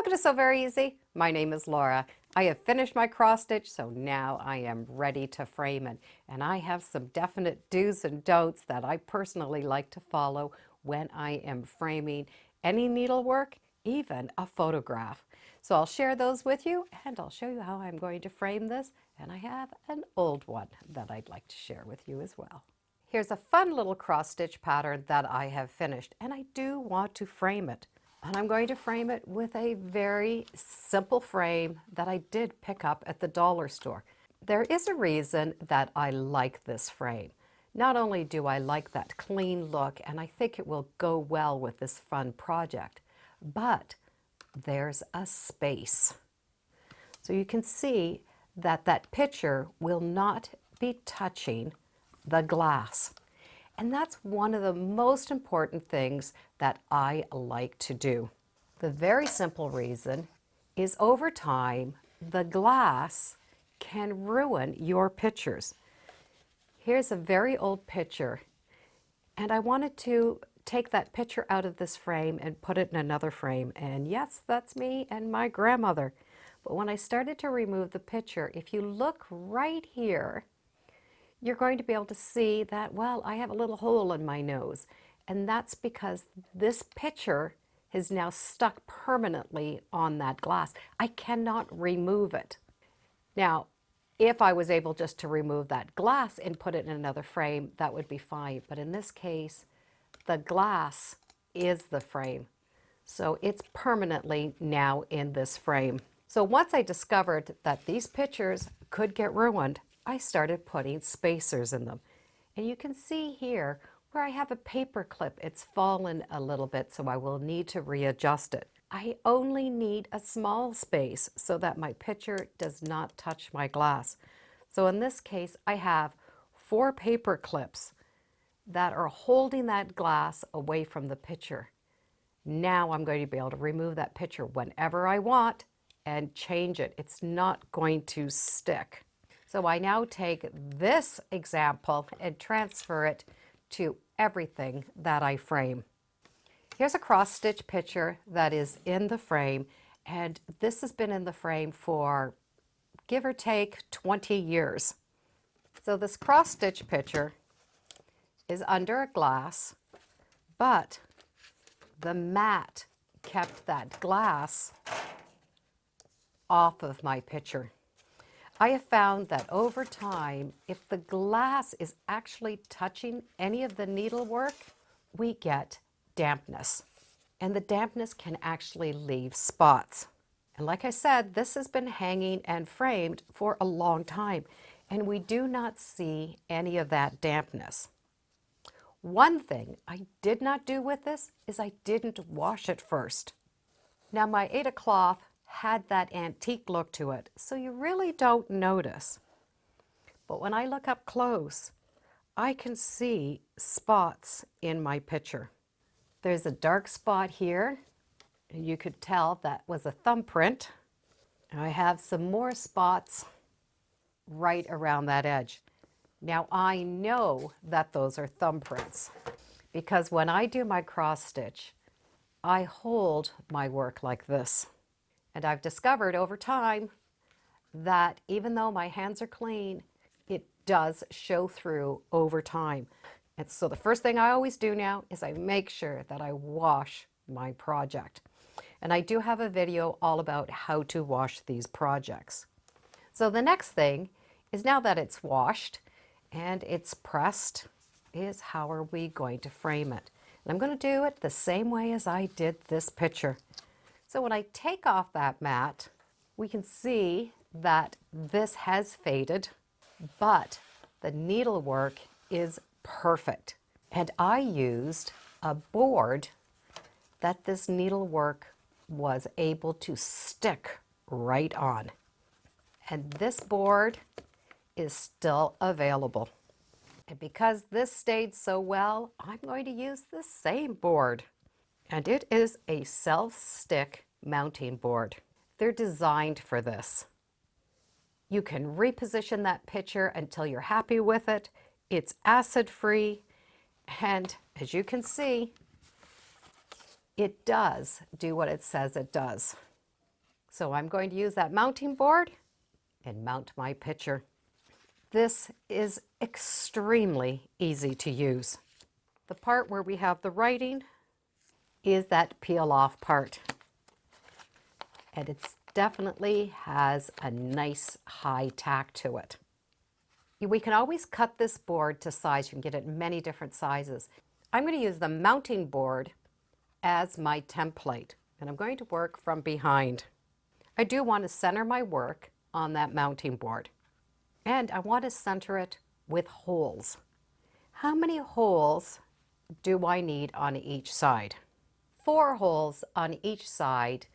Welcome to Sew Very Easy. My name is Laura. I have finished my cross stitch, so now I am ready to frame it. And I have some definite do's and don'ts that I personally like to follow when I am framing any needlework, even a photograph. So I'll share those with you and I'll show you how I'm going to frame this. And I have an old one that I'd like to share with you as well. Here's a fun little cross stitch pattern that I have finished, and I do want to frame it. And I'm going to frame it with a very simple frame that I did pick up at the dollar store. There is a reason that I like this frame. Not only do I like that clean look, and I think it will go well with this fun project, but there's a space. So you can see that that picture will not be touching the glass. And that's one of the most important things that I like to do. The very simple reason is over time, the glass can ruin your pictures. Here's a very old picture, and I wanted to take that picture out of this frame and put it in another frame. And yes, that's me and my grandmother. But when I started to remove the picture, if you look right here, you're going to be able to see that, well, I have a little hole in my nose. And that's because this picture is now stuck permanently on that glass. I cannot remove it. Now, if I was able just to remove that glass and put it in another frame, that would be fine. But in this case, the glass is the frame. So it's permanently now in this frame. So once I discovered that these pictures could get ruined, I started putting spacers in them. And you can see here where I have a paper clip, it's fallen a little bit, so I will need to readjust it. I only need a small space so that my picture does not touch my glass. So in this case, I have 4 paper clips that are holding that glass away from the picture. Now I'm going to be able to remove that picture whenever I want and change it. It's not going to stick. So I now take this example and transfer it to everything that I frame. Here's a cross stitch picture that is in the frame, and this has been in the frame for give or take 20 years. So this cross stitch picture is under a glass, but the mat kept that glass off of my picture. I have found that over time, if the glass is actually touching any of the needlework, we get dampness. And the dampness can actually leave spots. And like I said, this has been hanging and framed for a long time, and we do not see any of that dampness. One thing I did not do with this is I didn't wash it first. Now my Aida cloth had that antique look to it, so you really don't notice. But when I look up close, I can see spots in my picture. There's a dark spot here, and you could tell that was a thumbprint. I have some more spots right around that edge. Now I know that those are thumbprints because when I do my cross stitch, I hold my work like this. And I've discovered over time that even though my hands are clean, it does show through over time. And so the first thing I always do now is I make sure that I wash my project. And I do have a video all about how to wash these projects. So the next thing is, now that it's washed and it's pressed, is how are we going to frame it? And I'm going to do it the same way as I did this picture. So when I take off that mat, we can see that this has faded, but the needlework is perfect. And I used a board that this needlework was able to stick right on. And this board is still available. And because this stayed so well, I'm going to use the same board. And it is a self-stick mounting board. They're designed for this. You can reposition that picture until you're happy with it. It's acid-free, and as you can see, it does do what it says it does. So I'm going to use that mounting board and mount my picture. This is extremely easy to use. The part where we have the writing is that peel off part. And it definitely has a nice high tack to it. We can always cut this board to size. You can get it in many different sizes. I'm going to use the mounting board as my template, and I'm going to work from behind. I do want to center my work on that mounting board, and I want to center it with holes. How many holes do I need on each side? 4 holes on each side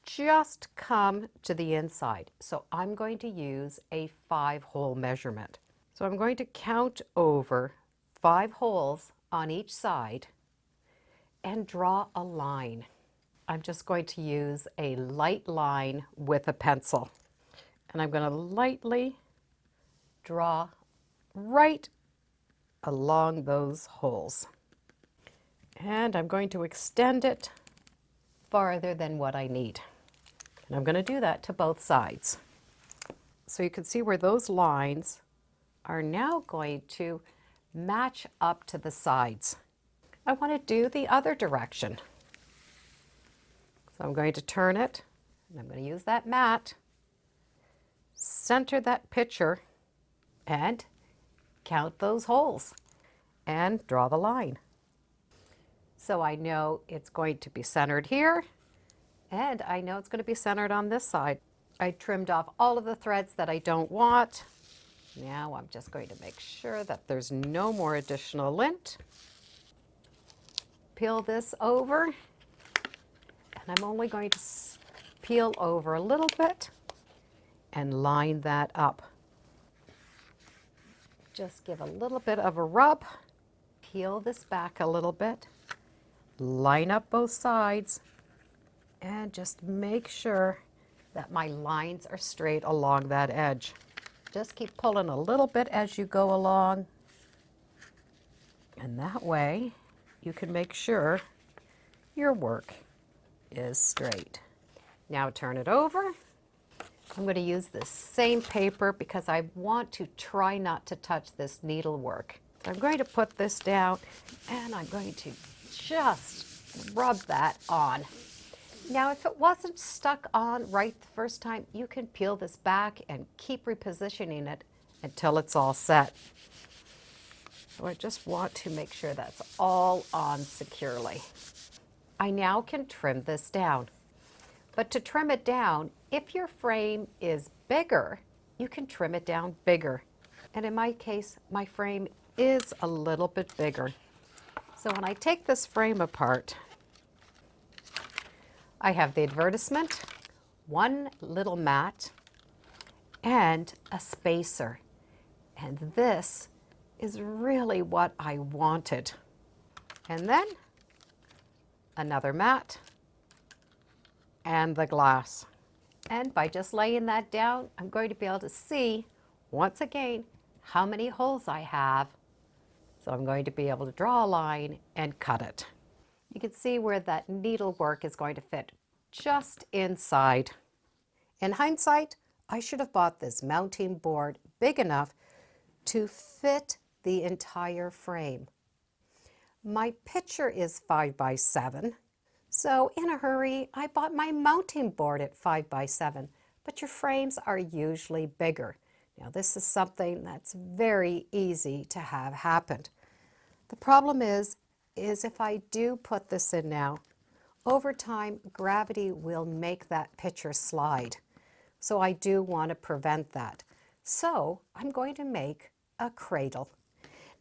just come to the inside. So I'm going to use a 5-hole measurement. So I'm going to count over 5 holes on each side and draw a line. I'm just going to use a light line with a pencil. And I'm going to lightly draw right along those holes. And I'm going to extend it farther than what I need. And I'm going to do that to both sides. So you can see where those lines are now going to match up to the sides. I want to do the other direction. So I'm going to turn it, and I'm going to use that mat, center that picture, and count those holes, and draw the line. So I know it's going to be centered here, and I know it's going to be centered on this side. I trimmed off all of the threads that I don't want. Now I'm just going to make sure that there's no more additional lint. Peel this over, and I'm only going to peel over a little bit and line that up. Just give a little bit of a rub, peel this back a little bit, line up both sides, and just make sure that my lines are straight along that edge. Just keep pulling a little bit as you go along, and that way you can make sure your work is straight. Now turn it over. I'm going to use this same paper because I want to try not to touch this needlework. So I'm going to put this down, and I'm going to just rub that on. Now, if it wasn't stuck on right the first time, you can peel this back and keep repositioning it until it's all set. So I just want to make sure that's all on securely. I now can trim this down. But to trim it down, if your frame is bigger, you can trim it down bigger. And in my case, my frame is a little bit bigger. So when I take this frame apart, I have the advertisement, one little mat, and a spacer. And this is really what I wanted. And then another mat and the glass. And by just laying that down, I'm going to be able to see, once again, how many holes I have. So I'm going to be able to draw a line and cut it. You can see where that needlework is going to fit just inside. In hindsight, I should have bought this mounting board big enough to fit the entire frame. My picture is 5 by 7, so in a hurry, I bought my mounting board at 5 by 7, but your frames are usually bigger. Now this is something that's very easy to have happen. The problem is if I do put this in now, over time, gravity will make that picture slide. So I do want to prevent that. So I'm going to make a cradle.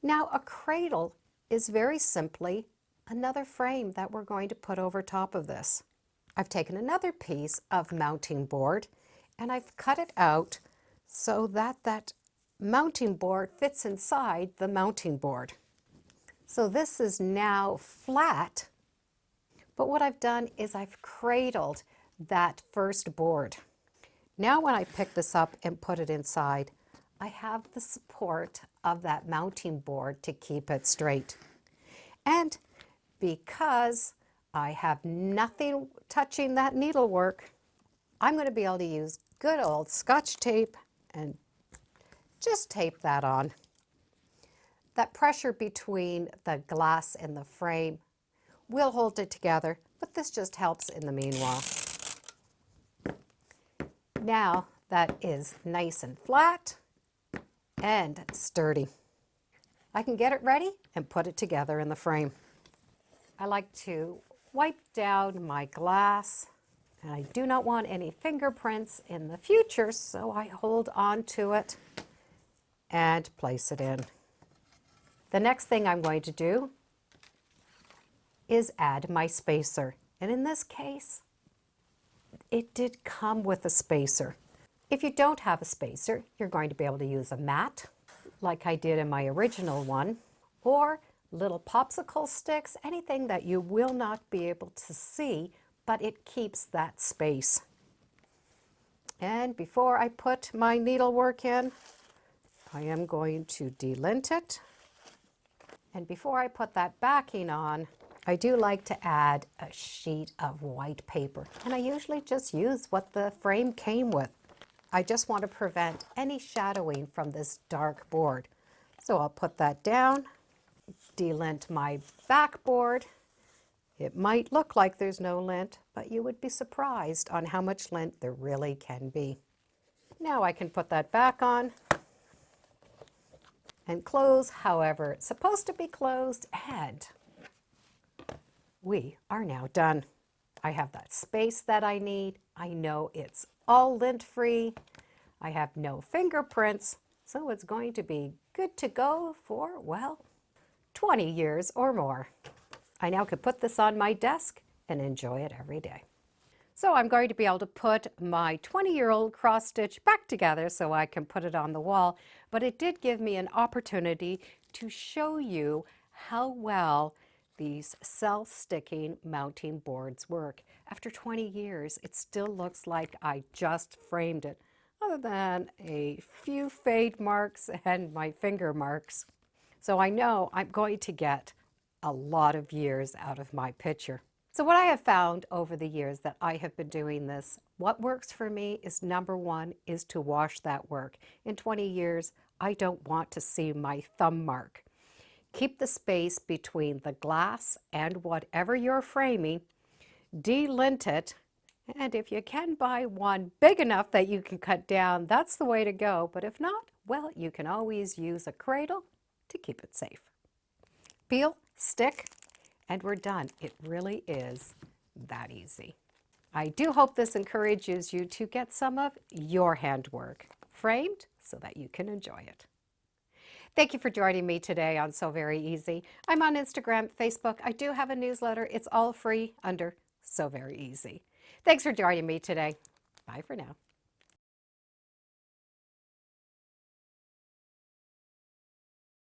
Now a cradle is very simply another frame that we're going to put over top of this. I've taken another piece of mounting board and I've cut it out so that that mounting board fits inside the mounting board. So this is now flat, but what I've done is I've cradled that first board. Now when I pick this up and put it inside, I have the support of that mounting board to keep it straight. And because I have nothing touching that needlework, I'm going to be able to use good old Scotch tape and just tape that on. That pressure between the glass and the frame will hold it together, but this just helps in the meanwhile. Now that is nice and flat and sturdy. I can get it ready and put it together in the frame. I like to wipe down my glass, and I do not want any fingerprints in the future, so I hold on to it and place it in. The next thing I'm going to do is add my spacer. And in this case, it did come with a spacer. If you don't have a spacer, you're going to be able to use a mat, like I did in my original one, or little popsicle sticks, anything that you will not be able to see, but it keeps that space. And before I put my needlework in, I am going to delint it. And before I put that backing on, I do like to add a sheet of white paper. And I usually just use what the frame came with. I just want to prevent any shadowing from this dark board. So I'll put that down, delint my backboard. It might look like there's no lint, but you would be surprised on how much lint there really can be. Now I can put that back on and close however it's supposed to be closed, and we are now done. I have that space that I need. I know it's all lint-free. I have no fingerprints, so it's going to be good to go for, well, 20 years or more. I now can put this on my desk and enjoy it every day. So I'm going to be able to put my 20-year-old cross stitch back together so I can put it on the wall, but it did give me an opportunity to show you how well these self-sticking mounting boards work. After 20 years, it still looks like I just framed it, other than a few fade marks and my finger marks. So I know I'm going to get a lot of years out of my picture. So what I have found over the years that I have been doing this, what works for me is number one is to wash that work. In 20 years, I don't want to see my thumb mark. Keep the space between the glass and whatever you're framing, delint it, and if you can buy one big enough that you can cut down, that's the way to go. But if not, well, you can always use a cradle to keep it safe. Peel, stick, and we're done. It really is that easy. I do hope this encourages you to get some of your handwork framed so that you can enjoy it. Thank you for joining me today on Sew Very Easy. I'm on Instagram, Facebook. I do have a newsletter. It's all free under Sew Very Easy. Thanks for joining me today. Bye for now.